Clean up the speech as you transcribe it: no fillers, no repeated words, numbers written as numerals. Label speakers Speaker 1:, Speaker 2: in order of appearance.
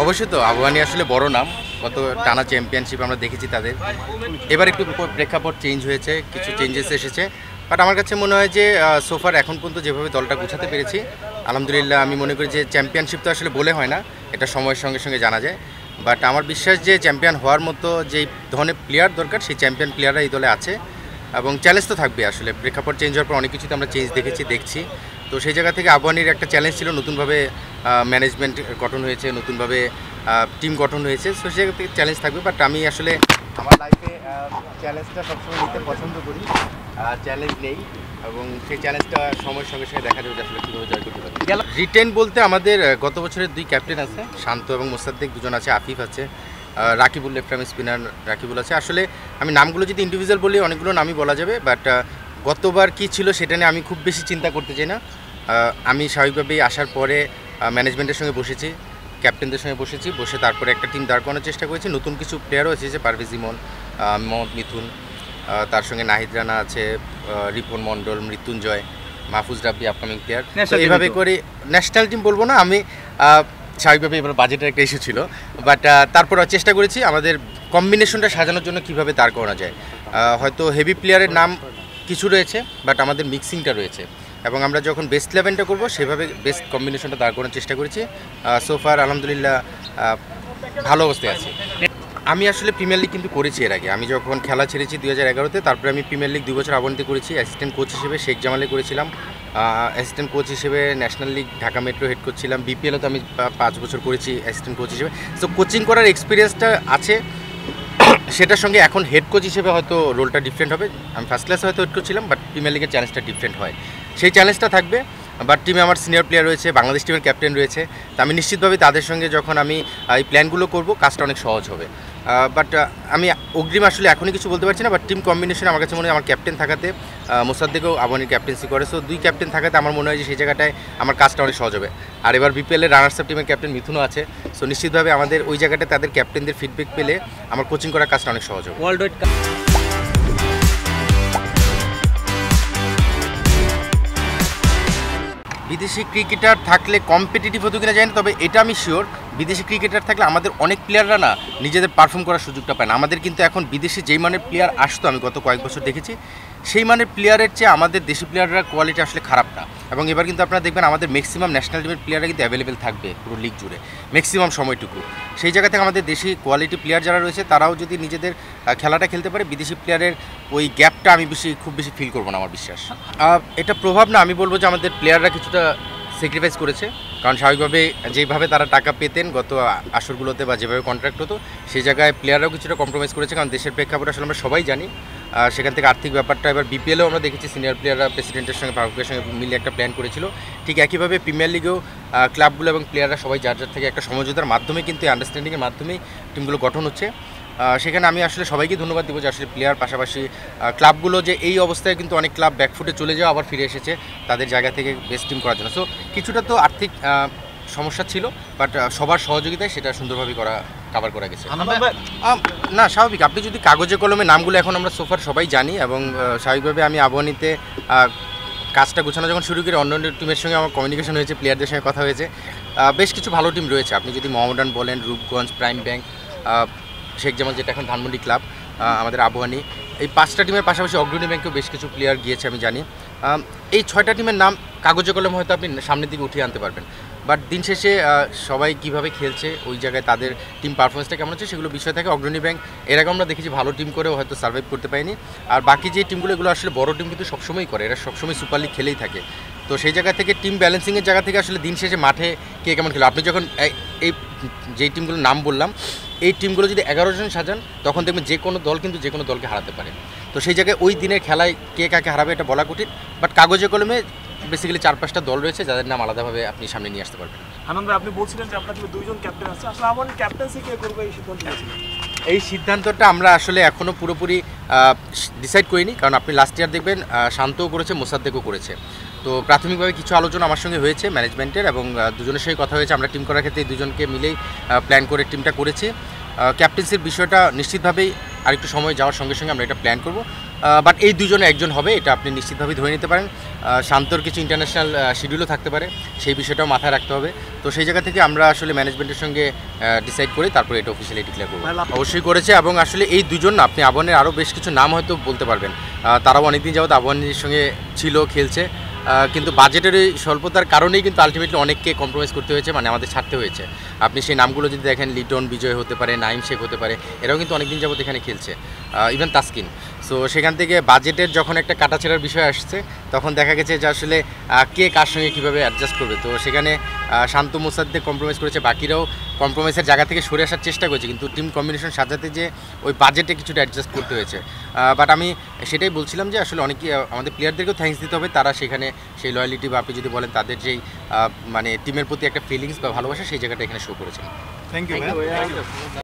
Speaker 1: অবশ্যই তো আবহানী আসলে বড় নাম, গত টানা চ্যাম্পিয়নশিপ আমরা দেখেছি তাদের। এবার একটু প্রেক্ষাপট চেঞ্জ হয়েছে, কিছু চেঞ্জেস এসেছে, বাট আমার কাছে মনে হয় যে সোফার এখন পর্যন্ত যেভাবে দলটা গুছাতে পেরেছি আলহামদুলিল্লাহ, আমি মনে করি যে চ্যাম্পিয়নশিপ তো আসলে বলে হয় না, এটা সময়ের সঙ্গে সঙ্গে জানা যায়। বাট আমার বিশ্বাস যে চ্যাম্পিয়ন হওয়ার মতো যেই ধরনের প্লেয়ার দরকার সেই চ্যাম্পিয়ন প্লেয়াররা এই দলে আছে, এবং চ্যালেঞ্জ তো থাকবে। আসলে প্রেক্ষাপট চেঞ্জ হওয়ার পর অনেক কিছুতে আমরা চেঞ্জ দেখছি। তো সেই জায়গা থেকে আবহানীর একটা চ্যালেঞ্জ ছিল, নতুনভাবে ম্যানেজমেন্ট গঠন হয়েছে, নতুনভাবে টিম গঠন হয়েছে, সো সেই জায়গা থেকে চ্যালেঞ্জ থাকবে। বাট আমি আসলে আমার লাইফে চ্যালেঞ্জটা সবসময় নিতে পছন্দ করি, চ্যালেঞ্জ নেই, এবং সেই চ্যালেঞ্জটা সময়ের সঙ্গে সঙ্গে দেখা যাবে আসলে কীভাবে জয় করতে পারি। রিটেন বলতে আমাদের গত বছরের 2 ক্যাপ্টেন আছে, শান্ত এবং মোসাদ্দেক, দুজন আছে, আফিফ আছে, Rakibul left arm spinner Rakibul আছে। আসলে আমি নামগুলো যদি ইন্ডিভিজুয়াল বলি অনেকগুলো নামই বলা যাবে, বাট গতবার কি ছিল সেটা নিয়ে আমি খুব বেশি চিন্তা করতে চাই না। আমি স্বাভাবিকভাবেই আসার পরে ম্যানেজমেন্টের সঙ্গে বসেছি, ক্যাপ্টেনদের সঙ্গে বসে তারপরে একটা টিম দাঁড় করানোর চেষ্টা করেছি। নতুন কিছু প্লেয়ারও এসেছে, পারভেজ ইমন, মোহাম্মদ মিথুন, তার সঙ্গে নাহিদ রানা আছে, রিপন মণ্ডল, মৃত্যুঞ্জয়, মাহফুজ রাব্বি আপকামিং প্লেয়ার। এইভাবে করে ন্যাশনাল টিম বলবো না আমি, স্বাভাবিকভাবে এবার বাজেটের একটা ইস্যু ছিল, বাট তারপর চেষ্টা করেছি আমাদের কম্বিনেশনটা সাজানোর জন্য কীভাবে দাঁড় করানো যায়। হয়তো হেভি প্লেয়ারের নাম কিছু রয়েছে, বাট আমাদের মিক্সিংটা রয়েছে, এবং আমরা যখন বেস্ট 11টা করবো সেভাবে বেস্ট কম্বিনেশনটা দাঁড় করানোর চেষ্টা করেছি। সোফার আলহামদুলিল্লাহ ভালো অবস্থায় আছে। আমি আসলে প্রিমিয়ার লিগ কিন্তু করেছি এর আগে, আমি যখন খেলা ছেড়েছি 2011-তে, তারপরে আমি প্রিমিয়ার লিগ 2 বছর আবহানীতে করেছি। অ্যাসিস্ট্যান্ট কোচ হিসেবে শেখ জামালে করেছিলাম, অ্যাসিস্ট্যান্ট কোচ হিসেবে national league Dhaka metro head করছিলাম, বিপিএলও তো আমি 5 বছর করেছি অ্যাসিস্ট্যান্ট কোচ হিসেবে। সো কোচিং করার এক্সপিরিয়েন্সটা আছে, সেটার সঙ্গে এখন হেড কোচ হিসেবে হয়তো রোলটা ডিফারেন্ট হবে। আমি ফার্স্ট ক্লাসে হয়তো হেড কোচ ছিলাম, বাট প্রিমিয়ার লিগের চ্যালেঞ্জটা ডিফারেন্ট হয়, সেই চ্যালেঞ্জটা থাকবে। বাট টিমে আমার সিনিয়র প্লেয়ার রয়েছে, বাংলাদেশ টিমের ক্যাপ্টেন রয়েছে, তো আমি নিশ্চিতভাবে তাদের সঙ্গে যখন আমি এই প্ল্যানগুলো করব কাজটা অনেক সহজ হবে। বাট আমি অগ্রিম আসলে এখনই কিছু বলতে পারছি না, বাট টিম কম্বিনেশন আমার কাছে মনে হয় আমার ক্যাপ্টেন থাকাতে, মোসাদ্দেকও আবহানীর ক্যাপ্টেন্সি করে, সো 2 ক্যাপ্টেন থাকাতে আমার মনে হয় যে সেই জায়গাটায় আমার কাজটা অনেক সহজ হবে। আর এবার বিপিএলের রানার্স আপ টিমের ক্যাপ্টেন মিথুনও আছে, সো নিশ্চিতভাবে আমাদের ওই জায়গাটায় তাদের ক্যাপ্টেনদের ফিডব্যাক পেলে আমার কোচিং করার কাজটা অনেক সহজ হবে। ওয়ার্ল্ড ওয়াইড বিদেশি ক্রিকেটার থাকলে কম্পিটিটিভ হতো কিনা জানি না, তবে এটা আমি শিওর বিদেশি ক্রিকেটার থাকলে আমাদের অনেক প্লেয়াররা না নিজেদের পারফর্ম করার সুযোগটা পায় না। আমাদের কিন্তু এখন বিদেশি যেই মানের প্লেয়ার আসতো, আমি গত কয়েক বছর দেখেছি, সেই মানের প্লেয়ারের চেয়ে আমাদের দেশি প্লেয়াররা কোয়ালিটি আসলে খারাপ না। এবং এবার কিন্তু আপনারা দেখবেন আমাদের ম্যাক্সিমাম ন্যাশনাল টিমের প্লেয়াররা কিন্তু অ্যাভেলেবেল থাকবে পুরো লিগ জুড়ে ম্যাক্সিমাম সময়টুকু। সেই জায়গা থেকে আমাদের দেশি কোয়ালিটি প্লেয়ার যারা রয়েছে তারাও যদি নিজেদের খেলাটা খেলতে পারে, বিদেশি প্লেয়ারের ওই গ্যাপটা আমি খুব বেশি ফিল করবো না আমার বিশ্বাস। এটা প্রভাব না, আমি বলবো যে আমাদের প্লেয়াররা কিছুটা স্যাক্রিফাইস করেছে, কারণ স্বাভাবিকভাবে যেভাবে তারা টাকা পেতেন গত আসরগুলোতে বা যেভাবে কন্ট্রাক্ট হতো, সেই জায়গায় প্লেয়াররাও কিছুটা কম্প্রোমাইজ করেছে, কারণ দেশের প্রেক্ষাপট আসলে আমরা সবাই জানি। সেখান থেকে আর্থিক ব্যাপারটা এবার বিপিএলও আমরা দেখেছি সিনিয়র প্লেয়াররা প্রেসিডেন্টের সঙ্গে ফারুকের সঙ্গে মিলে একটা প্ল্যান করেছিল, ঠিক একইভাবে প্রিমিয়ার লিগেও ক্লাবগুলো এবং প্লেয়াররা সবাই যার থেকে একটা সমঝোতার মাধ্যমে কিন্তু আন্ডারস্ট্যান্ডিংয়ের মাধ্যমেই টিমগুলো গঠন হচ্ছে। সেখানে আমি আসলে সবাইকে ধন্যবাদ দেবো যে আসলে প্লেয়ার পাশাপাশি ক্লাবগুলো যে এই অবস্থায় কিন্তু অনেক ক্লাব ব্যাকফুটে চলে যাওয়া আবার ফিরে এসেছে তাদের জায়গা থেকে বেস্ট টিম করার জন্য। সো কিছুটা তো আর্থিক সমস্যা ছিল, বাট সবার সহযোগিতায় সেটা সুন্দরভাবে কাভার করা গেছে। না স্বাভাবিক, আপনি যদি কাগজে কলমে নামগুলো এখন আমরা সোফার সবাই জানি, এবং স্বাভাবিকভাবে আমি আবহানীতে কাজটা গোছানো যখন শুরু করি অন্য টিমের সঙ্গে আমার কমিউনিকেশন হয়েছে, প্লেয়ারদের সঙ্গে কথা হয়েছে, বেশ কিছু ভালো টিম রয়েছে। আপনি যদি মোহামেডান বলেন, রূপগঞ্জ, প্রাইম ব্যাংক, শেখ জামাল যেটা এখন ধানমন্ডি ক্লাব, আমাদের আবহানী, এই 5টা টিমের পাশাপাশি অগ্রণী ব্যাংকেও বেশ কিছু প্লেয়ার গিয়েছে আমি জানি। এই 6টা টিমের নাম কাগজে কলমে হয়তো আপনি সামনের দিকে উঠিয়ে আনতে পারবেন, বাট দিন শেষে সবাই কীভাবে খেলছে, ওই জায়গায় তাদের টিম পারফরমেন্সটা কেমন হচ্ছে সেগুলো বিষয় থাকে। অগ্রণী ব্যাংক এর আগে আমরা দেখেছি ভালো টিম করেও হয়তো সার্ভাইভ করতে পারেনি, আর বাকি যে টিমগুলো এগুলো আসলে বড় টিম কিন্তু সবসময় করে, এরা সবসময় সুপার লিগ খেলেই থাকে। তো সেই জায়গা থেকে টিম ব্যালেন্সিংয়ের জায়গা থেকে আসলে দিন শেষে মাঠে কে কেমন খেলো, আপনি যখন এই যেই টিমগুলোর নাম বললাম এই টিমগুলো যদি 11 জন সাজান তখন দেখবেন যে কোনো দল কিন্তু যে কোনো দলকে হারাতে পারে। তো সেই জায়গায় ওই দিনের খেলায় কে কাকে হারাবে এটা বলা কঠিন, বাট কাগজে কলমে বেসিক্যালি 4-5টা দল রয়েছে যাদের নাম আলাদাভাবে আপনি সামনে নিয়ে আসতে পারবেন।
Speaker 2: আনন্দ ভাই, আপনি বলছিলেন যে আপনার টিমে 2 জন ক্যাপ্টেন আছে, আসলে আমার ক্যাপ্টেন্সি কে করবে এই সিদ্ধান্ত নিয়েছিলেন?
Speaker 1: এই সিদ্ধান্তটা আমরা আসলে এখনও পুরোপুরি ডিসাইড করিনি, কারণ আপনি লাস্ট ইয়ার দেখবেন শান্তও করেছে, মোসাদ্দেকও করেছে। তো প্রাথমিকভাবে কিছু আলোচনা আমার সঙ্গে হয়েছে ম্যানেজমেন্টের, এবং দুজনের সঙ্গে কথা হয়েছে। আমরা টিম করার ক্ষেত্রে দুজনকে মিলেই প্ল্যান করে টিমটা করেছি। ক্যাপ্টেন্সির বিষয়টা নিশ্চিতভাবেই আরেকটু সময় যাওয়ার সঙ্গে সঙ্গে আমরা এটা প্ল্যান করব। বাট এই দুজনে একজন হবে, এটা আপনি নিশ্চিতভাবে ধরে নিতে পারেন। শান্তর কিছু ইন্টারন্যাশনাল শিডিউলও থাকতে পারে, সেই বিষয়টাও মাথায় রাখতে হবে। তো সেই জায়গা থেকে আমরা আসলে ম্যানেজমেন্টের সঙ্গে ডিসাইড করি, তারপরে এটা অফিসিয়ালি ডিক্লেয়ার করবো। অবশ্যই করেছে, এবং আসলে এই দুজন না, আপনি আবাহনের আরও বেশ কিছু নাম হয়তো বলতে পারবেন। তারাও অনেকদিন যাবত আবাহনীর সঙ্গে ছিল, খেলছে, কিন্তু বাজেটের এই স্বল্পতার কারণেই কিন্তু আলটিমেটলি অনেককে কম্প্রোমাইজ করতে হয়েছে, মানে আমাদের ছাড়তে হয়েছে। আপনি সেই নামগুলো যদি দেখেন, লিটন বিজয় হতে পারে, নাইম শেখ হতে পারে, এরাও কিন্তু অনেকদিন যাবত এখানে খেলছে, ইভেন তাসকিন। সো সেখান থেকে বাজেটের যখন একটা কাটাছেড়ার বিষয় আসছে, তখন দেখা গেছে যে আসলে কে কার সঙ্গে কীভাবে অ্যাডজাস্ট করবে। তো সেখানে শান্ত মোসাদ্দেক কম্প্রোমাইজ করেছে, বাকিরাও কম্প্রোমাইজের জায়গা থেকে সরে আসার চেষ্টা করেছে, কিন্তু টিম কম্বিনেশন সাজাতে যে ওই বাজেটে কিছুটা অ্যাডজাস্ট করতে হয়েছে। বাট আমি সেটাই বলছিলাম যে আসলে অনেকে আমাদের প্লেয়ারদেরকেও থ্যাঙ্কস দিতে হবে, তারা সেখানে সেই লয়ালিটি বা আপনি যদি বলেন তাদের যেই মানে টিমের প্রতি একটা ফিলিংস বা ভালোবাসা, সেই জায়গাটা এখানে শো করেছেন।
Speaker 2: Thank you.